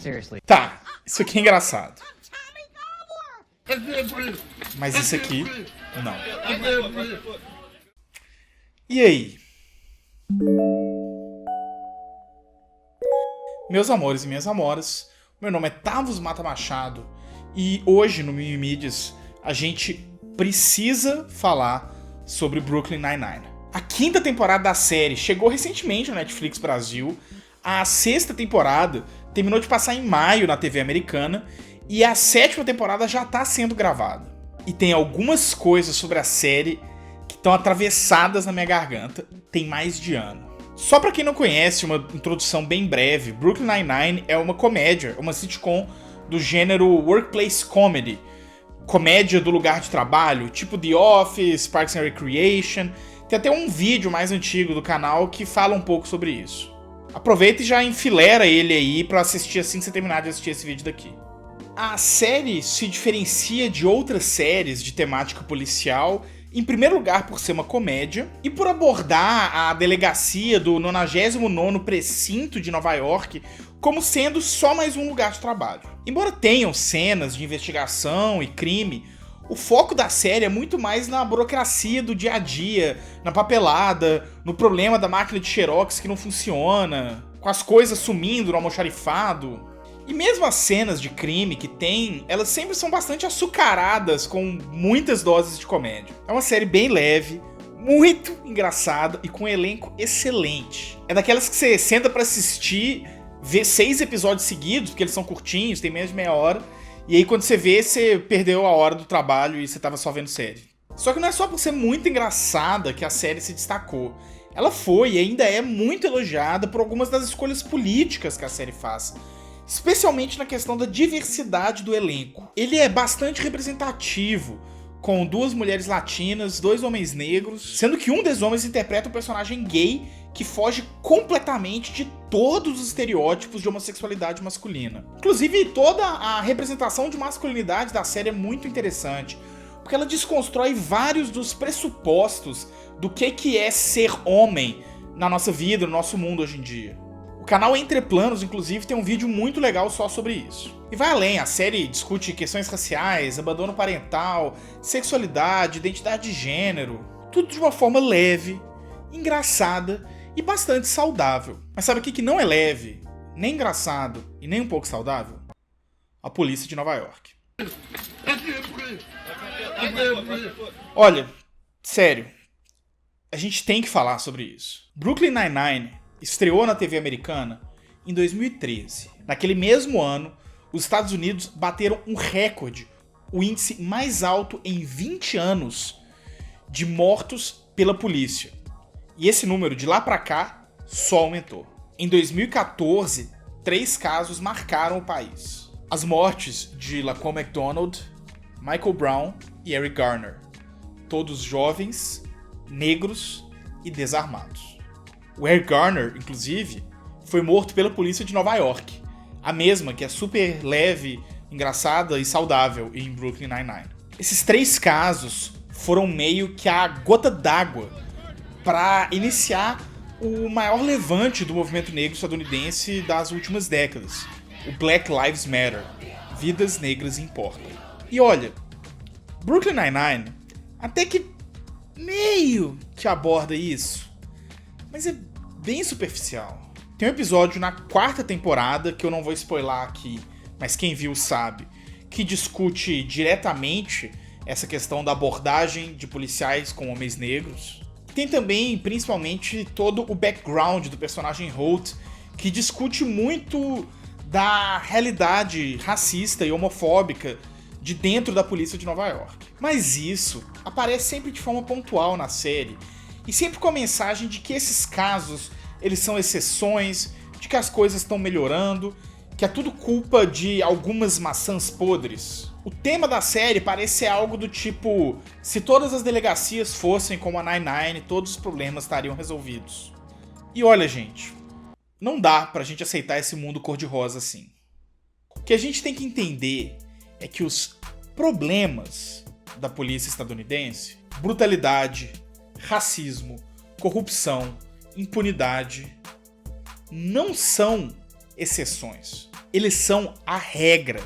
seriously. Tá, isso aqui é engraçado. Mas isso aqui, não. E aí? Meus amores e minhas amoras, meu nome é Tavos Mata Machado e hoje no Mimimídias a gente precisa falar sobre Brooklyn Nine-Nine. A 5ª temporada da série chegou recentemente na Netflix Brasil, a 6ª temporada terminou de passar em maio na TV americana e a 7ª temporada já tá sendo gravada. E tem algumas coisas sobre a série que estão atravessadas na minha garganta, tem mais de ano. Só pra quem não conhece, uma introdução bem breve, Brooklyn Nine-Nine é uma comédia, uma sitcom do gênero Workplace Comedy, comédia do lugar de trabalho, tipo The Office, Parks and Recreation. Tem até um vídeo mais antigo do canal que fala um pouco sobre isso. Aproveita e já enfilera ele aí pra assistir assim que você terminar de assistir esse vídeo daqui. A série se diferencia de outras séries de temática policial, em primeiro lugar por ser uma comédia, e por abordar a delegacia do 99º Precinto de Nova York como sendo só mais um lugar de trabalho. Embora tenham cenas de investigação e crime, o foco da série é muito mais na burocracia do dia a dia, na papelada, no problema da máquina de xerox que não funciona, com as coisas sumindo no almoxarifado. E mesmo as cenas de crime que tem, elas sempre são bastante açucaradas, com muitas doses de comédia. É uma série bem leve, muito engraçada e com um elenco excelente. É daquelas que você senta pra assistir, vê 6 episódios seguidos, porque eles são curtinhos, tem menos de meia hora, e aí quando você vê, você perdeu a hora do trabalho e você tava só vendo série. Só que não é só por ser muito engraçada que a série se destacou. Ela foi e ainda é muito elogiada por algumas das escolhas políticas que a série faz, especialmente na questão da diversidade do elenco. Ele é bastante representativo, com 2 mulheres latinas, 2 homens negros, sendo que um desses homens interpreta um personagem gay que foge completamente de todos os estereótipos de homossexualidade masculina. Inclusive, toda a representação de masculinidade da série é muito interessante, porque ela desconstrói vários dos pressupostos do que é ser homem na nossa vida, no nosso mundo hoje em dia. O canal Entre Planos, inclusive, tem um vídeo muito legal só sobre isso. E vai além, a série discute questões raciais, abandono parental, sexualidade, identidade de gênero, tudo de uma forma leve, engraçada e bastante saudável. Mas sabe o que não é leve, nem engraçado e nem um pouco saudável? A polícia de Nova York. Olha, sério, a gente tem que falar sobre isso. Brooklyn Nine-Nine estreou na TV americana em 2013. Naquele mesmo ano, os Estados Unidos bateram um recorde, o índice mais alto em 20 anos de mortos pela polícia. E esse número de lá pra cá só aumentou. Em 2014, 3 casos marcaram o país. As mortes de Laquan McDonald, Michael Brown e Eric Garner. Todos jovens, negros e desarmados. O Eric Garner, inclusive, foi morto pela polícia de Nova York. A mesma que é super leve, engraçada e saudável em Brooklyn Nine-Nine. Esses 3 casos foram meio que a gota d'água para iniciar o maior levante do movimento negro estadunidense das últimas décadas. O Black Lives Matter. Vidas negras importam. E olha, Brooklyn Nine-Nine até que meio que aborda isso, mas é bem superficial. Tem um episódio na 4ª temporada, que eu não vou spoiler aqui, mas quem viu sabe, que discute diretamente essa questão da abordagem de policiais com homens negros. Tem também, principalmente, todo o background do personagem Holt, que discute muito da realidade racista e homofóbica de dentro da polícia de Nova York. Mas isso aparece sempre de forma pontual na série, e sempre com a mensagem de que esses casos eles são exceções, de que as coisas estão melhorando, que é tudo culpa de algumas maçãs podres. O tema da série parece ser algo do tipo: se todas as delegacias fossem como a Nine-Nine, todos os problemas estariam resolvidos. E olha, gente, não dá pra gente aceitar esse mundo cor-de-rosa assim. O que a gente tem que entender é que os problemas da polícia estadunidense, brutalidade, racismo, corrupção, impunidade, não são exceções. Eles são a regra.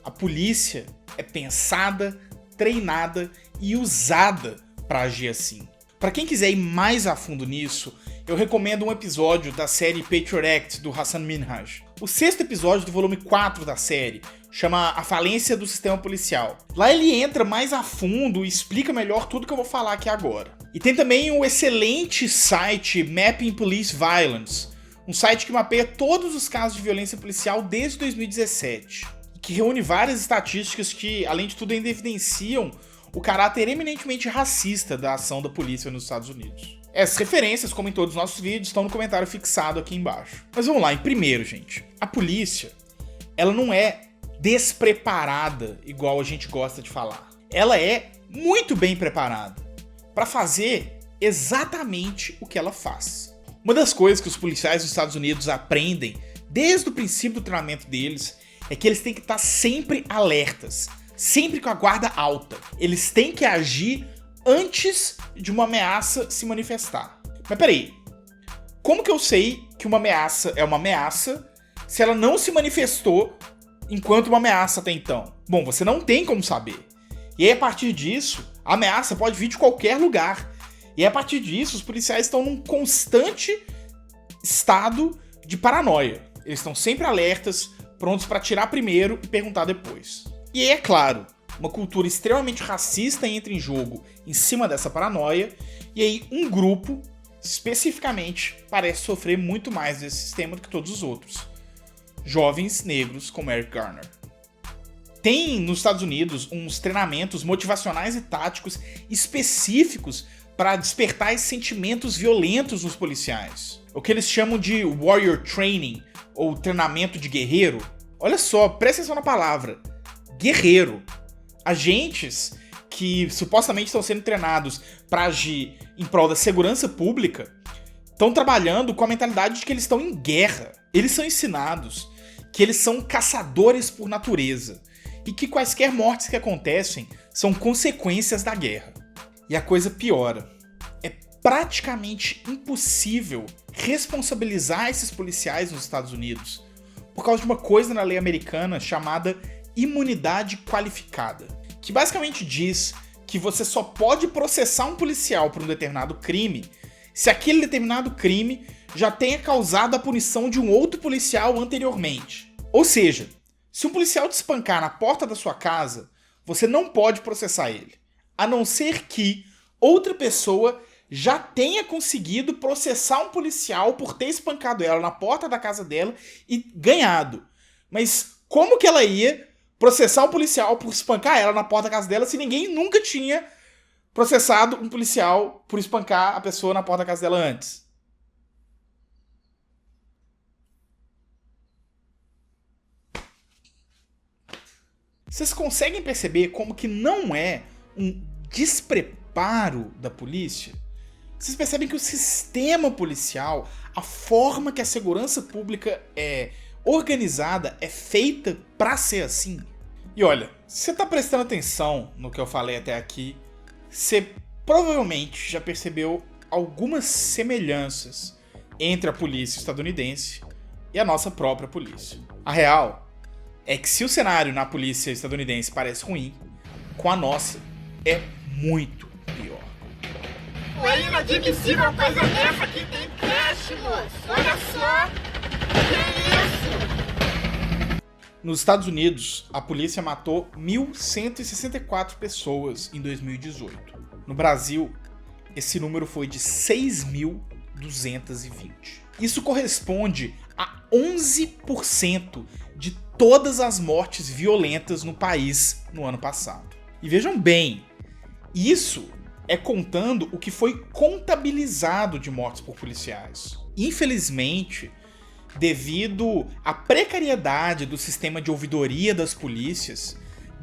A polícia é pensada, treinada e usada para agir assim. Para quem quiser ir mais a fundo nisso, eu recomendo um episódio da série Patriot Act do Hassan Minhaj. O 6º episódio do volume 4 da série chama A Falência do Sistema Policial. Lá ele entra mais a fundo e explica melhor tudo que eu vou falar aqui agora. E tem também o excelente site Mapping Police Violence, um site que mapeia todos os casos de violência policial desde 2017, que reúne várias estatísticas que, além de tudo, ainda evidenciam o caráter eminentemente racista da ação da polícia nos Estados Unidos. Essas referências, como em todos os nossos vídeos, estão no comentário fixado aqui embaixo. Mas vamos lá, em primeiro, gente. A polícia, ela não é despreparada, igual a gente gosta de falar. Ela é muito bem preparada para fazer exatamente o que ela faz. Uma das coisas que os policiais dos Estados Unidos aprendem desde o princípio do treinamento deles é que eles têm que estar sempre alertas, sempre com a guarda alta. Eles têm que agir antes de uma ameaça se manifestar. Mas peraí, como que eu sei que uma ameaça é uma ameaça se ela não se manifestou enquanto uma ameaça até então? Bom, você não tem como saber. E aí, a partir disso, a ameaça pode vir de qualquer lugar. E aí, a partir disso, os policiais estão num constante estado de paranoia. Eles estão sempre alertas, prontos para atirar primeiro e perguntar depois. E aí, é claro, uma cultura extremamente racista entra em jogo em cima dessa paranoia, e aí um grupo, especificamente, parece sofrer muito mais desse sistema do que todos os outros. Jovens negros como Eric Garner. Tem nos Estados Unidos uns treinamentos motivacionais e táticos específicos para despertar esses sentimentos violentos nos policiais. O que eles chamam de Warrior Training, ou treinamento de guerreiro. Olha só, presta atenção na palavra. Guerreiro. Agentes que supostamente estão sendo treinados para agir em prol da segurança pública estão trabalhando com a mentalidade de que eles estão em guerra. Eles são ensinados que eles são caçadores por natureza e que quaisquer mortes que acontecem são consequências da guerra. E a coisa piora. É praticamente impossível responsabilizar esses policiais nos Estados Unidos por causa de uma coisa na lei americana chamada imunidade qualificada, que basicamente diz que você só pode processar um policial por um determinado crime se aquele determinado crime já tenha causado a punição de um outro policial anteriormente. Ou seja, se um policial te espancar na porta da sua casa, você não pode processar ele, a não ser que outra pessoa já tenha conseguido processar um policial por ter espancado ela na porta da casa dela e ganhado. Mas como que ela ia processar um policial por espancar ela na porta da casa dela se ninguém nunca tinha processado um policial por espancar a pessoa na porta da casa dela antes? Vocês conseguem perceber como que não é um despreparo da polícia? Vocês percebem que o sistema policial, a forma que a segurança pública é organizada, é feita pra ser assim? E olha, se você tá prestando atenção no que eu falei até aqui, você provavelmente já percebeu algumas semelhanças entre a polícia estadunidense e a nossa própria polícia. A real é que se o cenário na polícia estadunidense parece ruim, com a nossa é muito pior. É inadmissível uma coisa dessa, aqui tem cash, moço. Olha só. Que isso? Nos Estados Unidos, a polícia matou 1.164 pessoas em 2018. No Brasil, esse número foi de 6.220. Isso corresponde a 11% de todas as mortes violentas no país no ano passado. E vejam bem, isso é contando o que foi contabilizado de mortes por policiais. Infelizmente, devido à precariedade do sistema de ouvidoria das polícias,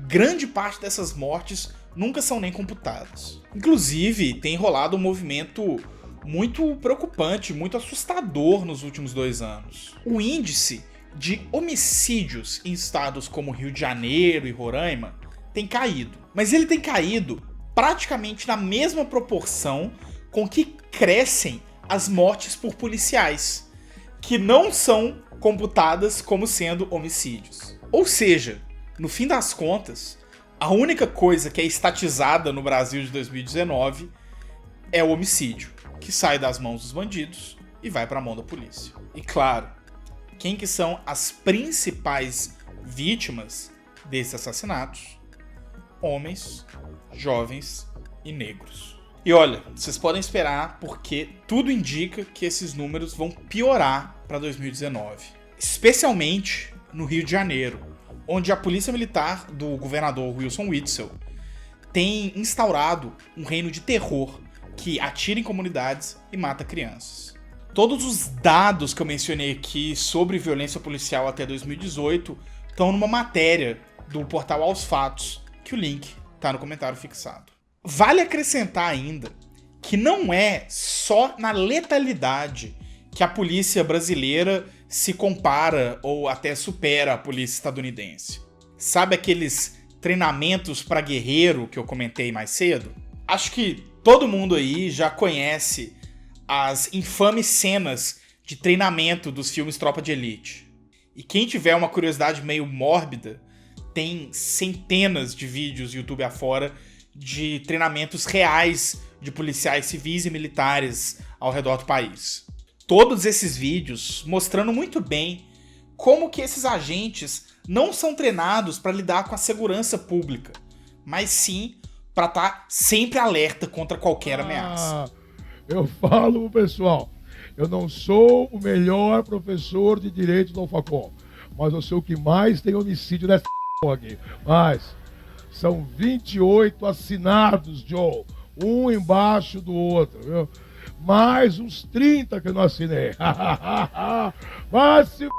grande parte dessas mortes nunca são nem computadas. Inclusive, tem rolado um movimento muito preocupante, muito assustador nos últimos 2 anos. O índice de homicídios em estados como Rio de Janeiro e Roraima tem caído. Mas ele tem caído praticamente na mesma proporção com que crescem as mortes por policiais, que não são computadas como sendo homicídios. Ou seja, no fim das contas, a única coisa que é estatizada no Brasil de 2019 é o homicídio, que sai das mãos dos bandidos e vai para a mão da polícia. E claro, quem que são as principais vítimas desses assassinatos? Homens, jovens e negros. E olha, vocês podem esperar porque tudo indica que esses números vão piorar para 2019. Especialmente no Rio de Janeiro, onde a polícia militar do governador Wilson Witzel tem instaurado um reino de terror que atira em comunidades e mata crianças. Todos os dados que eu mencionei aqui sobre violência policial até 2018 estão numa matéria do portal Aos Fatos, que o link está no comentário fixado. Vale acrescentar ainda que não é só na letalidade que a polícia brasileira se compara ou até supera a polícia estadunidense. Sabe aqueles treinamentos para guerreiro que eu comentei mais cedo? Acho que todo mundo aí já conhece as infames cenas de treinamento dos filmes Tropa de Elite. E quem tiver uma curiosidade meio mórbida, tem centenas de vídeos YouTube afora de treinamentos reais de policiais civis e militares ao redor do país. Todos esses vídeos mostrando muito bem como que esses agentes não são treinados para lidar com a segurança pública, mas sim para estar sempre alerta contra qualquer ameaça. Eu falo, pessoal, eu não sou o melhor professor de direito do Alfacom, mas eu sou o que mais tem homicídio nessa aqui. Mas são 28 assinados, Joe, um embaixo do outro, viu? Mais uns 30 que eu não assinei. Mas se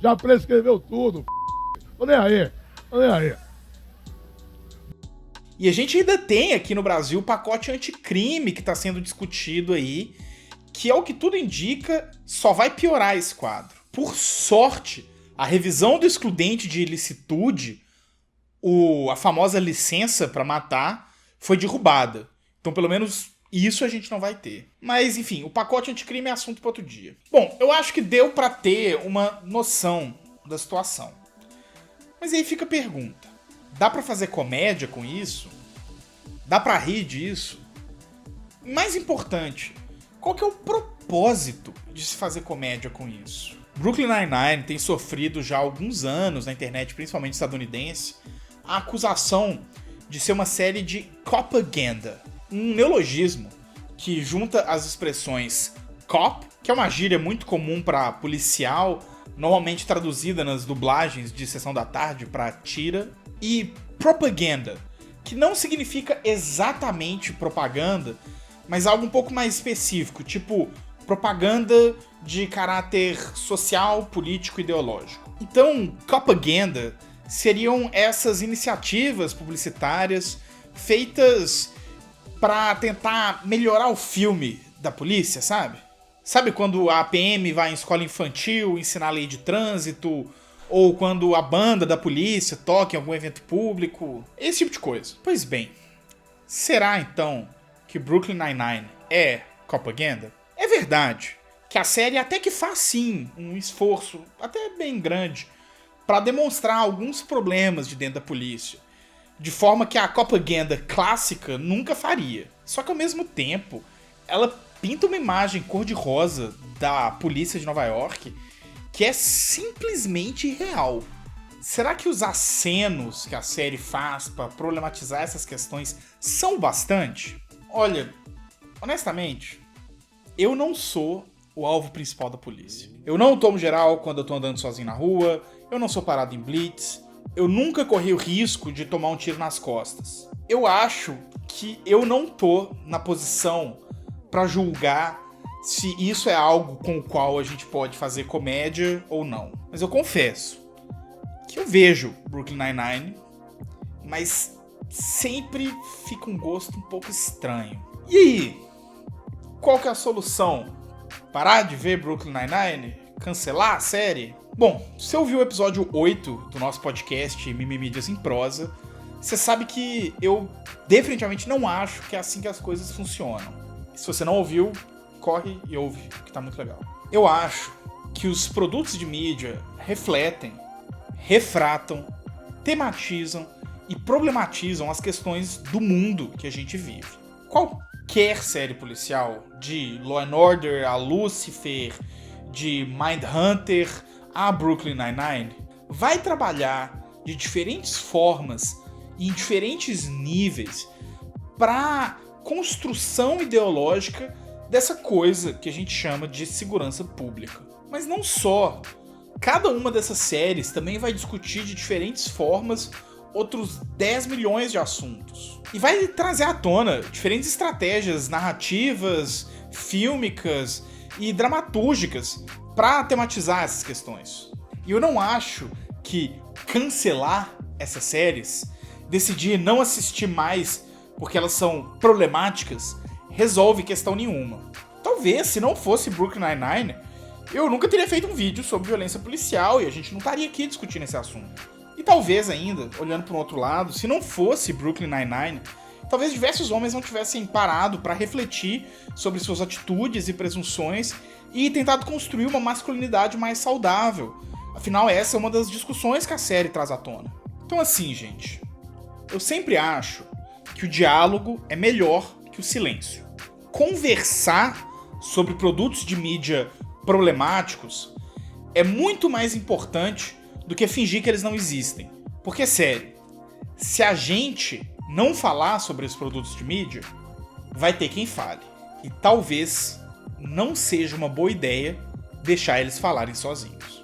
já prescreveu tudo, tô nem aí, tô nem aí. E a gente ainda tem aqui no Brasil o pacote anticrime que está sendo discutido aí, que é o que tudo indica, só vai piorar esse quadro. Por sorte, a revisão do excludente de ilicitude, a famosa licença para matar, foi derrubada. Então, pelo menos isso a gente não vai ter. Mas, enfim, o pacote anticrime é assunto para outro dia. Bom, eu acho que deu para ter uma noção da situação. Mas aí fica a pergunta. Dá pra fazer comédia com isso? Dá pra rir disso? Mais importante, qual que é o propósito de se fazer comédia com isso? Brooklyn Nine-Nine tem sofrido já há alguns anos na internet, principalmente estadunidense, a acusação de ser uma série de propaganda, um neologismo que junta as expressões cop, que é uma gíria muito comum para policial, normalmente traduzida nas dublagens de Sessão da Tarde para tira, e propaganda, que não significa exatamente propaganda, mas algo um pouco mais específico, tipo propaganda de caráter social, político e ideológico. Então, propaganda seriam essas iniciativas publicitárias feitas para tentar melhorar o filme da polícia, sabe? Sabe quando a PM vai em escola infantil ensinar lei de trânsito, ou quando a banda da polícia toca em algum evento público, esse tipo de coisa. Pois bem, será então que Brooklyn Nine-Nine é propaganda? É verdade que a série até que faz sim um esforço até bem grande para demonstrar alguns problemas de dentro da polícia, de forma que a propaganda clássica nunca faria. Só que ao mesmo tempo, ela pinta uma imagem cor-de-rosa da polícia de Nova York que é simplesmente irreal. Será que os acenos que a série faz para problematizar essas questões são bastante? Olha, honestamente, eu não sou o alvo principal da polícia. Eu não tomo geral quando eu tô andando sozinho na rua, eu não sou parado em blitz, eu nunca corri o risco de tomar um tiro nas costas. Eu acho que eu não tô na posição para julgar se isso é algo com o qual a gente pode fazer comédia ou não. Mas eu confesso que eu vejo Brooklyn Nine-Nine, mas sempre fica um gosto um pouco estranho. E aí? Qual que é a solução? Parar de ver Brooklyn Nine-Nine? Cancelar a série? Bom, se você ouviu o episódio 8 do nosso podcast Mimimídias em Prosa, você sabe que eu definitivamente não acho que é assim que as coisas funcionam. Se você não ouviu, corre e ouve, que tá muito legal. Eu acho que que os produtos de mídia refletem, refratam, tematizam e problematizam as questões do mundo que a gente vive. Qualquer série policial, de Law & Order a Lucifer, de Mindhunter a Brooklyn Nine-Nine, vai trabalhar de diferentes formas e em diferentes níveis para construção ideológica dessa coisa que a gente chama de segurança pública. Mas não só. Cada uma dessas séries também vai discutir de diferentes formas outros 10 milhões de assuntos. E vai trazer à tona diferentes estratégias narrativas, fílmicas e dramatúrgicas para tematizar essas questões. E eu não acho que cancelar essas séries, decidir não assistir mais porque elas são problemáticas, resolve questão nenhuma. Talvez, se não fosse Brooklyn Nine-Nine, eu nunca teria feito um vídeo sobre violência policial e a gente não estaria aqui discutindo esse assunto. E talvez ainda, olhando para o outro lado, se não fosse Brooklyn Nine-Nine, talvez diversos homens não tivessem parado para refletir sobre suas atitudes e presunções e tentado construir uma masculinidade mais saudável. Afinal, essa é uma das discussões que a série traz à tona. Então assim, gente, eu sempre acho que o diálogo é melhor que o silêncio. Conversar sobre produtos de mídia problemáticos é muito mais importante do que fingir que eles não existem. Porque, sério, se a gente não falar sobre esses produtos de mídia, vai ter quem fale. E talvez não seja uma boa ideia deixar eles falarem sozinhos.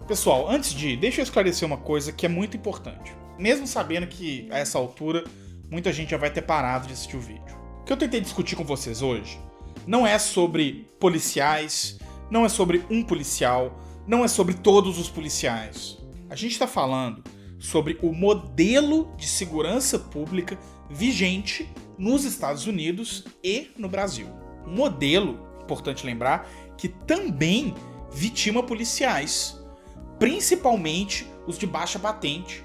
Pessoal, antes de ir, deixa eu esclarecer uma coisa que é muito importante. Mesmo sabendo que, a essa altura, muita gente já vai ter parado de assistir o vídeo. O que eu tentei discutir com vocês hoje não é sobre policiais, não é sobre um policial, não é sobre todos os policiais. A gente está falando sobre o modelo de segurança pública vigente nos Estados Unidos e no Brasil. Um modelo, importante lembrar, que também vitima policiais, principalmente os de baixa patente,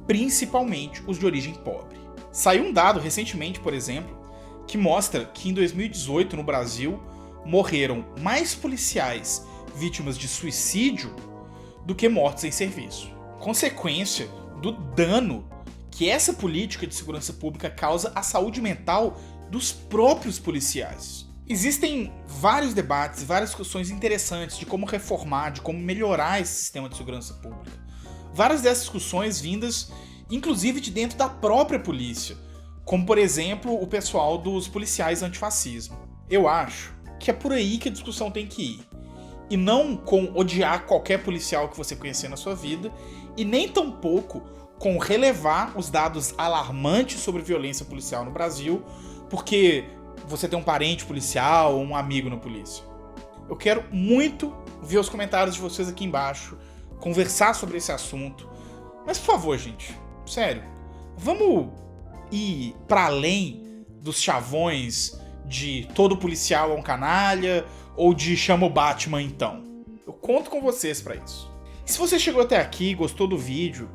principalmente os de origem pobre. Saiu um dado recentemente, por exemplo, que mostra que em 2018 no Brasil morreram mais policiais vítimas de suicídio do que mortos em serviço. Consequência do dano que essa política de segurança pública causa à saúde mental dos próprios policiais. Existem vários debates, várias discussões interessantes de como reformar, de como melhorar esse sistema de segurança pública. Várias dessas discussões vindas, inclusive, de dentro da própria polícia, como, por exemplo, o pessoal dos policiais antifascismo. Eu acho que é por aí que a discussão tem que ir. E não com odiar qualquer policial que você conhecer na sua vida, e nem tampouco com relevar os dados alarmantes sobre violência policial no Brasil, porque você tem um parente policial ou um amigo na polícia. Eu quero muito ver os comentários de vocês aqui embaixo, conversar sobre esse assunto. Mas, por favor, gente, sério, vamos ir para além dos chavões de todo policial é um canalha ou de chama o Batman então. Eu conto com vocês para isso. E se você chegou até aqui e gostou do vídeo,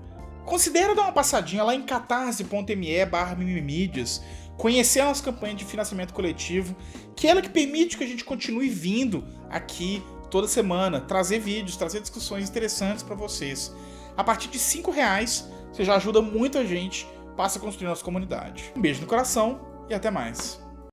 considera dar uma passadinha lá em catarse.me/mimimídias, conhecer a nossa campanha de financiamento coletivo, que é ela que permite que a gente continue vindo aqui toda semana, trazer vídeos, trazer discussões interessantes para vocês. A partir de R$5, você já ajuda muito a gente, passa a construir nossa comunidade. Um beijo no coração e até mais.